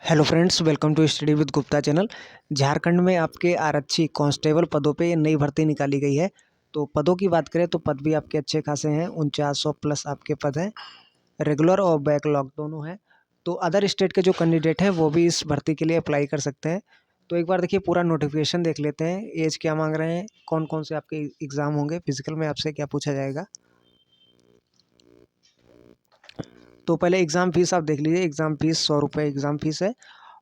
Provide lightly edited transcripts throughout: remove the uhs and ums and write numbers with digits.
Hello friends, welcome to study with Gupta channel. Jharkhand में आपके आरक्षी कांस्टेबल पदों पे नई भर्ती निकाली गई है। तो पदों की बात करें तो पद भी आपके अच्छे खासे हैं। 4900 प्लस आपके पद हैं, रेगुलर और बैकलॉग दोनों हैं। तो अदर स्टेट के जो कैंडिडेट हैं वो भी इस भर्ती के लिए अप्लाई कर सकते हैं। तो एक बार देखिए पूरा नोटिफिकेशन देख लेते हैं। एज क्या मांग रहे हैं, कौन कौन से आपके एग्ज़ाम होंगे, फिजिकल में आपसे क्या पूछा जाएगा। तो पहले एग्ज़ाम फीस आप देख लीजिए। एग्ज़ाम फीस 100 रुपये एग्ज़ाम फीस है।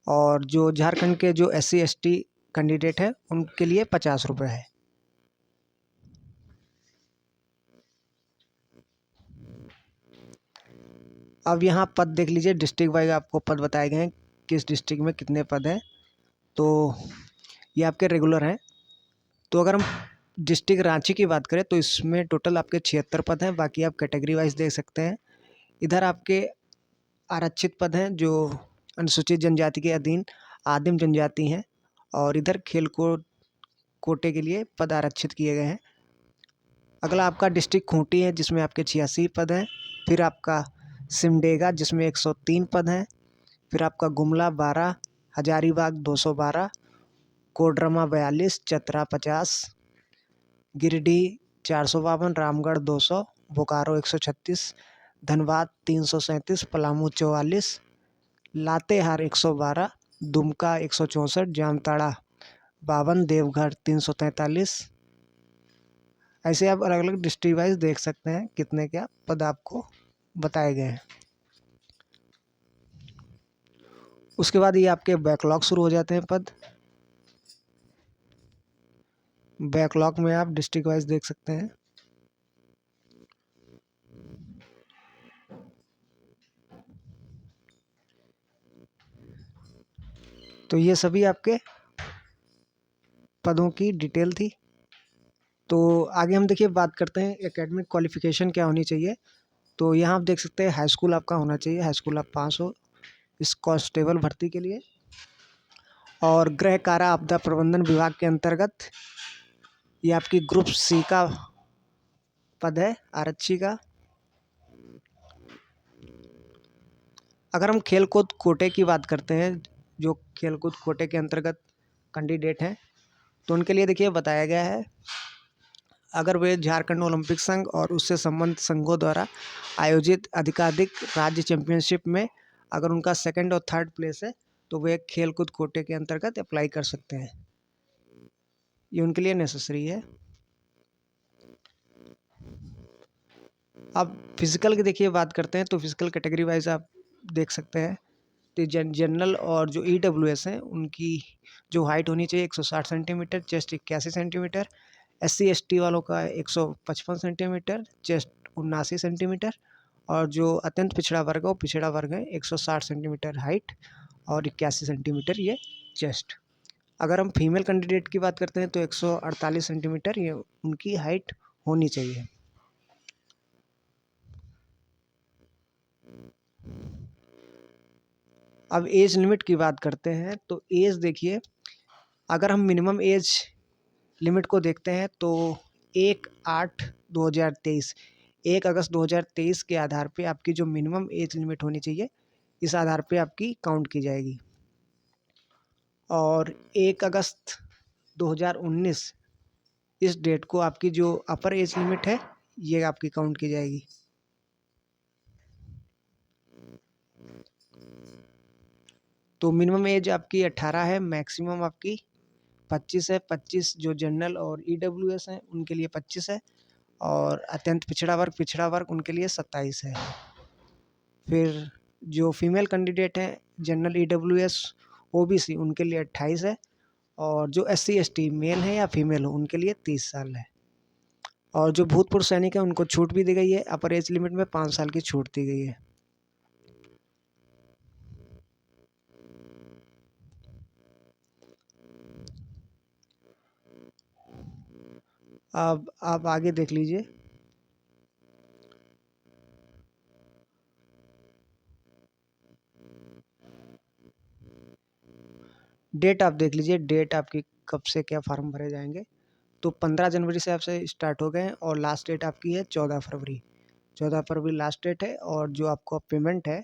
और जो झारखंड के जो SC ST कैंडिडेट हैं उनके लिए 50 रुपये है। अब यहाँ पद देख लीजिए, डिस्ट्रिक्ट वाइज आपको पद बताए गए हैं, किस डिस्ट्रिक्ट में कितने पद हैं। तो ये आपके रेगुलर हैं। तो अगर हम डिस्ट्रिक्ट रांची की बात करें तो इसमें टोटल आपके 76 पद हैं। बाकी आप कैटेगरी वाइज देख सकते हैं। इधर आपके आरक्षित पद हैं जो अनुसूचित जनजाति के अधीन आदिम जनजाति हैं। और इधर खेल कोटे के लिए पद आरक्षित किए गए हैं। अगला आपका डिस्ट्रिक्ट खूंटी है जिसमें आपके 86 पद हैं। फिर आपका सिमडेगा जिसमें 103 पद हैं। फिर आपका गुमला 12, हजारीबाग 212, कोडरमा 42, चतरा 50, गिरिडीह 452, रामगढ़ 200, बोकारो 136, धनबाद 337, पलामू 44, लातेहार 112, दुमका 164, जामताड़ा 52, देवघर 343। ऐसे आप अलग अलग डिस्ट्रिक्ट वाइज देख सकते हैं कितने क्या पद आपको बताए गए हैं। उसके बाद ये आपके बैकलॉग शुरू हो जाते हैं पद। बैकलॉग में आप डिस्ट्रिक्ट वाइज देख सकते हैं। तो ये सभी आपके पदों की डिटेल थी। तो आगे हम देखिए बात करते हैं एकेडमिक क्वालिफिकेशन क्या होनी चाहिए। तो यहाँ आप देख सकते हैं हाई स्कूल आपका होना चाहिए। हाई स्कूल आप पास हो इस कांस्टेबल भर्ती के लिए। और गृह कारा आपदा प्रबंधन विभाग के अंतर्गत ये आपकी ग्रुप C का पद है आरक्षी का। अगर हम खेल कूद कोटे की बात करते हैं, जो खेल कूद कोटे के अंतर्गत कैंडिडेट हैं तो उनके लिए देखिए बताया गया है, अगर वे झारखंड ओलंपिक संघ और उससे संबंधित संघों द्वारा आयोजित अधिकाधिक राज्य चैंपियनशिप में अगर उनका सेकंड और थर्ड प्लेस है तो वे खेल कूद कोटे के अंतर्गत अप्लाई कर सकते हैं। ये उनके लिए नेसेसरी है। अब फिजिकल की देखिए बात करते हैं तो फिजिकल कैटेगरी वाइज आप देख सकते हैं। तो जनरल और जो EWS हैं उनकी जो हाइट होनी चाहिए 160 centimetre, chest 81 centimetre. SC ST वालों का 155 सेंटीमीटर, चेस्ट 79 सेंटीमीटर। और जो अत्यंत पिछड़ा वर्ग है वो पिछड़ा वर्ग है 160 सेंटीमीटर हाइट और 81 सेंटीमीटर ये चेस्ट। अगर हम फीमेल कैंडिडेट की बात करते हैं तो 148 सेंटीमीटर ये उनकी हाइट होनी चाहिए। अब एज लिमिट की बात करते हैं तो एज देखिए, अगर हम मिनिमम एज लिमिट को देखते हैं तो 1/8/2023 1 अगस्त 2023 के आधार पे आपकी जो मिनिमम एज लिमिट होनी चाहिए इस आधार पे आपकी काउंट की जाएगी। और 1 अगस्त 2019 इस डेट को आपकी जो अपर एज लिमिट है ये आपकी काउंट की जाएगी। तो मिनिमम एज आपकी 18 है, मैक्सिमम आपकी 25 है। 25 जो जनरल और EWS हैं उनके लिए 25 है। और अत्यंत पिछड़ा वर्ग उनके लिए 27 है। फिर जो फीमेल कैंडिडेट हैं जनरल EWS OBC उनके लिए 28 है। और जो SC ST मेल है या फीमेल हो उनके लिए 30 साल है। और जो भूतपूर्व सैनिक है उनको छूट भी दी गई है, अपर एज लिमिट में 5 साल की छूट दी गई है। अब आप आगे देख लीजिए। डेट आप देख लीजिए, डेट आपकी कब से क्या फॉर्म भरे जाएंगे। तो 15 जनवरी से आपसे स्टार्ट हो गए हैं और लास्ट डेट आपकी है 14 फरवरी। 14 फरवरी लास्ट डेट है। और जो आपको पेमेंट है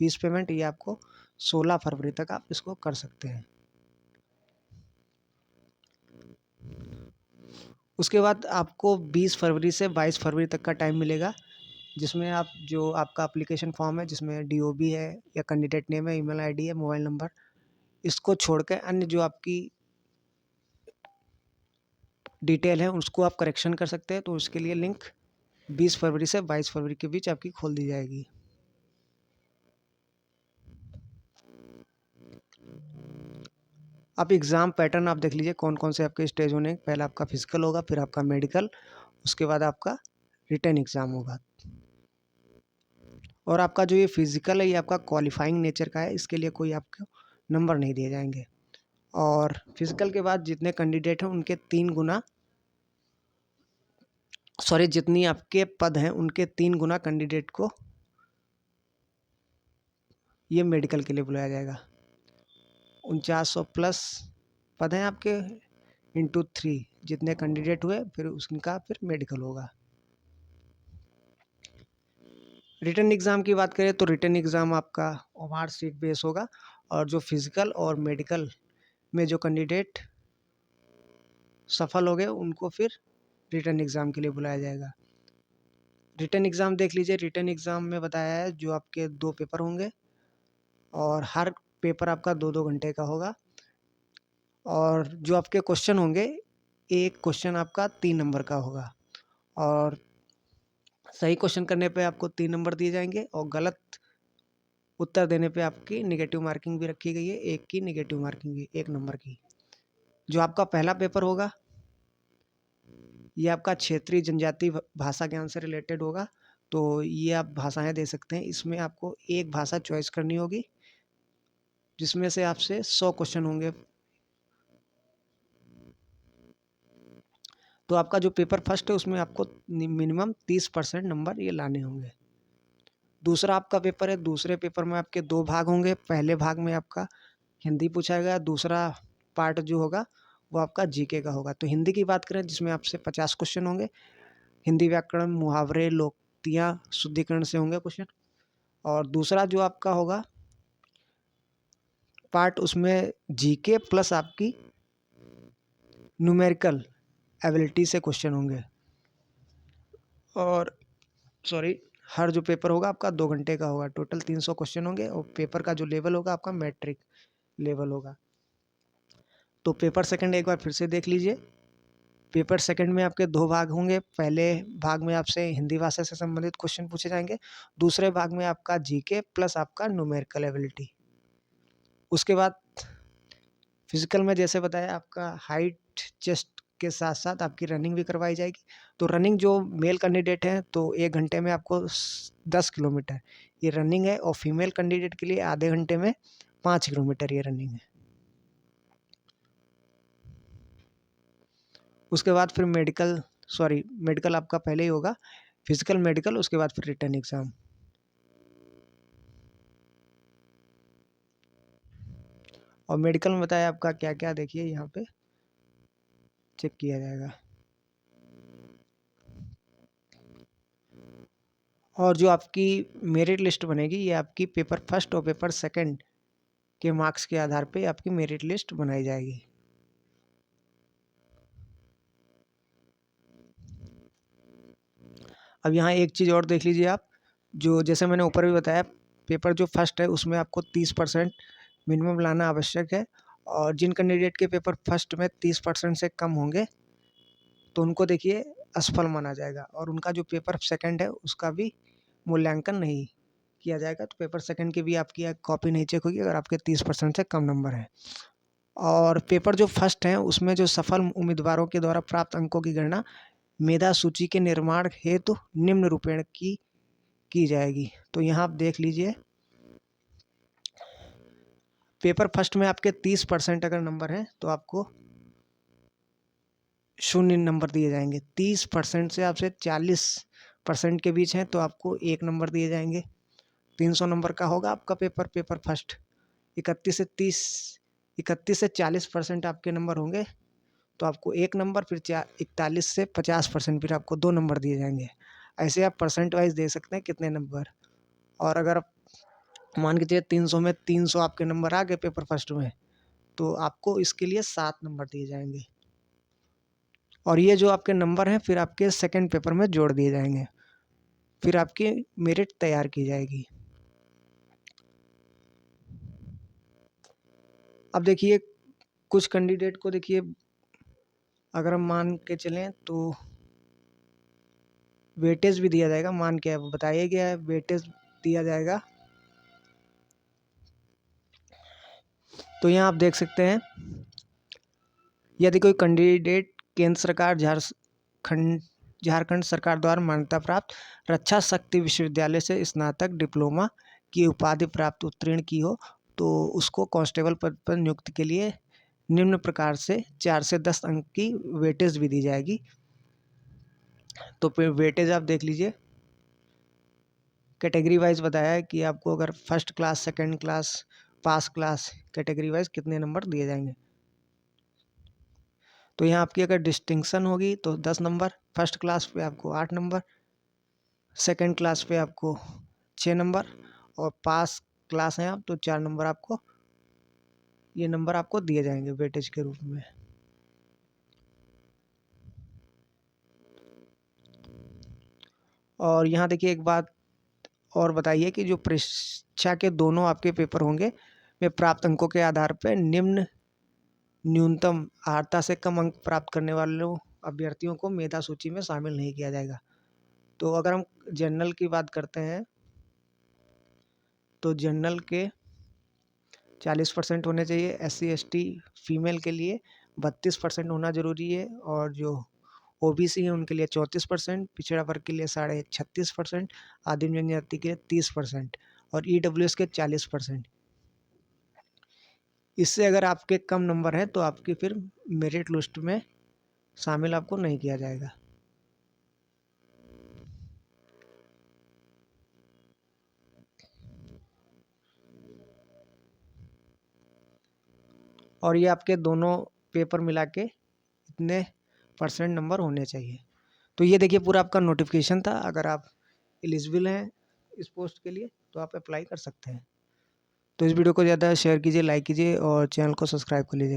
फीस पेमेंट ये आपको 16 फरवरी तक आप इसको कर सकते हैं। उसके बाद आपको 20 फरवरी से 22 फरवरी तक का टाइम मिलेगा, जिसमें आप जो आपका एप्लीकेशन फॉर्म है, जिसमें डीओबी है या कैंडिडेट नेम है, ईमेल आईडी है, मोबाइल नंबर, इसको छोड़ के अन्य जो आपकी डिटेल है उसको आप करेक्शन कर सकते हैं। तो उसके लिए लिंक 20 फरवरी से 22 फरवरी के बीच आपकी खोल दी जाएगी। अब एग्ज़ाम पैटर्न आप देख लीजिए कौन कौन से आपके स्टेज होने हैं। पहला आपका फिजिकल होगा, फिर आपका मेडिकल, उसके बाद आपका रिटन एग्ज़ाम होगा। और आपका जो ये फिजिकल है ये आपका क्वालिफाइंग नेचर का है, इसके लिए कोई आपको नंबर नहीं दिए जाएंगे। और फिजिकल के बाद जितने कैंडिडेट हैं उनके 3 गुना, सॉरी, जितनी आपके पद हैं उनके 3 गुना कैंडिडेट को ये मेडिकल के लिए बुलाया जाएगा। 4900 प्लस पद हैं आपके, इंटू 3 जितने कैंडिडेट हुए फिर उसका फिर मेडिकल होगा। रिटन एग्ज़ाम की बात करें तो रिटन एग्ज़ाम आपका ओमार सीट बेस होगा, और जो फिजिकल और मेडिकल में जो कैंडिडेट सफल हो गए उनको फिर रिटन एग्ज़ाम के लिए बुलाया जाएगा। रिटन एग्ज़ाम देख लीजिए, रिटन एग्ज़ाम में बताया है जो आपके 2 पेपर होंगे, और हर पेपर आपका 2-2 घंटे का होगा। और जो आपके क्वेश्चन होंगे, एक क्वेश्चन आपका 3 नंबर का होगा, और सही क्वेश्चन करने पे आपको 3 नंबर दिए जाएंगे, और गलत उत्तर देने पे आपकी नेगेटिव मार्किंग भी रखी गई है, 1 की नेगेटिव मार्किंग भी, 1 नंबर की। जो आपका पहला पेपर होगा ये आपका क्षेत्रीय जनजाति भाषा ज्ञान से रिलेटेड होगा। तो ये आप भाषाएं दे सकते हैं, इसमें आपको एक भाषा चॉइस करनी होगी, जिसमें से आपसे 100 क्वेश्चन होंगे। तो आपका जो पेपर फर्स्ट है उसमें आपको मिनिमम 30% नंबर ये लाने होंगे। दूसरा आपका पेपर है, दूसरे पेपर में आपके 2 भाग होंगे। पहले भाग में आपका हिंदी पूछा गया, दूसरा पार्ट जो होगा वो आपका जीके का होगा। तो हिंदी की बात करें जिसमें आपसे 50 क्वेश्चन होंगे, हिंदी व्याकरण, मुहावरे, लोकोक्तियाँ, शुद्धिकरण से होंगे क्वेश्चन। और दूसरा जो आपका होगा पार्ट, उसमें जीके प्लस आपकी न्यूमेरिकल एबिलिटी से क्वेश्चन होंगे। और सॉरी, हर जो पेपर होगा आपका 2 घंटे का होगा, टोटल 300 क्वेश्चन होंगे, और पेपर का जो लेवल होगा आपका मैट्रिक लेवल होगा। तो पेपर सेकंड एक बार फिर से देख लीजिए। पेपर सेकंड में आपके 2 भाग होंगे। पहले भाग में आपसे हिंदी भाषा से संबंधित क्वेश्चन पूछे जाएंगे, दूसरे भाग में आपका जीके प्लस आपका न्यूमेरिकल एबिलिटी। उसके बाद फिजिकल में जैसे बताया आपका हाइट, चेस्ट के साथ साथ आपकी रनिंग भी करवाई जाएगी। तो रनिंग जो मेल कैंडिडेट हैं तो 1 घंटे में आपको 10 किलोमीटर ये रनिंग है, और फीमेल कैंडिडेट के लिए आधे घंटे में 5 किलोमीटर ये रनिंग है। उसके बाद फिर मेडिकल आपका पहले ही होगा, फिजिकल मेडिकल, उसके बाद फिर रिटन एग्ज़ाम। और मेडिकल में बताया आपका क्या क्या, देखिए यहाँ पे चेक किया जाएगा। और जो आपकी मेरिट लिस्ट बनेगी ये आपकी पेपर फर्स्ट और पेपर सेकंड के मार्क्स के आधार पे आपकी मेरिट लिस्ट बनाई जाएगी। अब यहाँ एक चीज़ और देख लीजिए आप, जो जैसे मैंने ऊपर भी बताया, पेपर जो फर्स्ट है उसमें आपको 30% मिनिमम लाना आवश्यक है, और जिन कैंडिडेट के पेपर फर्स्ट में 30% से कम होंगे तो उनको देखिए असफल माना जाएगा, और उनका जो पेपर सेकंड है उसका भी मूल्यांकन नहीं किया जाएगा। तो पेपर सेकंड की भी आपकी कॉपी नहीं चेक होगी अगर आपके 30% से कम नंबर हैं। और पेपर जो फर्स्ट हैं उसमें जो सफल उम्मीदवारों के द्वारा प्राप्त अंकों की गणना मेधा सूची के निर्माण हेतु निम्न रूपेण की जाएगी। तो यहाँ आप देख लीजिए, पेपर फर्स्ट में आपके 30% अगर नंबर हैं तो आपको 0 नंबर दिए जाएंगे। 30% से आपसे 40% के बीच हैं तो आपको 1 नंबर दिए जाएंगे। 300 नंबर का होगा आपका पेपर फर्स्ट। 31 से 40% आपके नंबर होंगे तो आपको 1 नंबर, फिर 41 से 50% फिर आपको 2 नंबर दिए जाएंगे। ऐसे आप परसेंट वाइज दे सकते हैं कितने नंबर। और अगर मान के चलिए 300 में 300 आपके नंबर आ गए पेपर फर्स्ट में, तो आपको इसके लिए 7 नंबर दिए जाएंगे। और ये जो आपके नंबर हैं फिर आपके सेकंड पेपर में जोड़ दिए जाएंगे, फिर आपकी मेरिट तैयार की जाएगी। अब देखिए कुछ कैंडिडेट को देखिए, अगर हम मान के चलें तो वेटेज भी दिया जाएगा, मान के अब बताया गया है वेटेज दिया जाएगा। तो यहाँ आप देख सकते हैं, यदि कोई कैंडिडेट केंद्र सरकार झारखंड सरकार द्वारा मान्यता प्राप्त रक्षा शक्ति विश्वविद्यालय से स्नातक डिप्लोमा की उपाधि प्राप्त उत्तीर्ण की हो, तो उसको कांस्टेबल पद पर नियुक्ति के लिए निम्न प्रकार से 4 से 10 अंक की वेटेज भी दी जाएगी। तो फिर वेटेज आप देख लीजिए, कैटेगरी वाइज बताया है कि आपको अगर फर्स्ट क्लास, सेकंड क्लास, पास क्लास, कैटेगरी वाइज कितने नंबर दिए जाएंगे। तो यहाँ आपकी अगर डिस्टिंक्शन होगी तो 10 नंबर, फर्स्ट क्लास पे आपको 8 नंबर, सेकंड क्लास पे आपको 6 नंबर, और पास क्लास हैं आप तो 4 नंबर आपको, ये नंबर आपको दिए जाएंगे वेटेज के रूप में। और यहाँ देखिए एक बात और बताइए कि जो परीक्षा के दोनों आपके पेपर होंगे वे प्राप्त अंकों के आधार पर निम्न न्यूनतम अर्हता से कम अंक प्राप्त करने वालों अभ्यर्थियों को मेधा सूची में शामिल नहीं किया जाएगा। तो अगर हम जनरल की बात करते हैं तो जनरल के 40% होने चाहिए, SC ST फीमेल के लिए 32% होना ज़रूरी है, और जो OBC है उनके लिए 34%, पिछड़ा वर्ग के लिए 36.5%, आदिम जनजाति के लिए 30% और EWS के 40%। इससे अगर आपके कम नंबर हैं तो आपकी फिर मेरिट लिस्ट में शामिल आपको नहीं किया जाएगा। और ये आपके दोनों पेपर मिला के इतने % नंबर होने चाहिए। तो ये देखिए पूरा आपका नोटिफिकेशन था। अगर आप एलिजिबल हैं इस पोस्ट के लिए तो आप अप्लाई कर सकते हैं। तो इस वीडियो को ज़्यादा शेयर कीजिए, लाइक कीजिए और चैनल को सब्सक्राइब कर लीजिए।